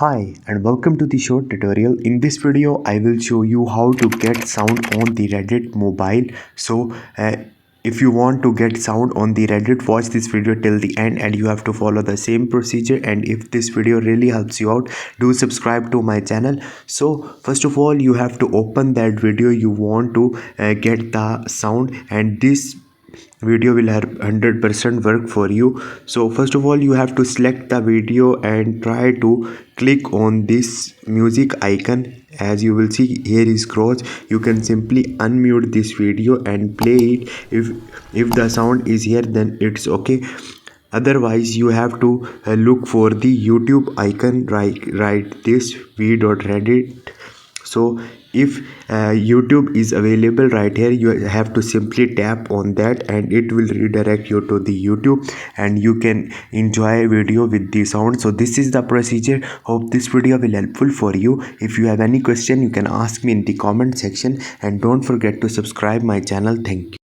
Hi and welcome to the short tutorial. In this video I will show you how to get sound on the Reddit mobile. If you want to get sound on the Reddit, watch this video till the end and you have to follow the same procedure. And if this video really helps you out, do subscribe to my channel. So first of all, you have to open that video you want to get the sound, and this video will have 100% work for you. So first of all, you have to select the video and try to click on this music icon. As you will see, here is cross. You can simply unmute this video and play it. If the sound is here, then it's okay. Otherwise you have to look for the YouTube icon, right this v.reddit. So if YouTube is available right here, you have to simply tap on that and it will redirect you to the YouTube and you can enjoy video with the sound. So this is the procedure. Hope this video will helpful for you. If you have any question, you can ask me in the comment section, and don't forget to subscribe my channel. Thank you.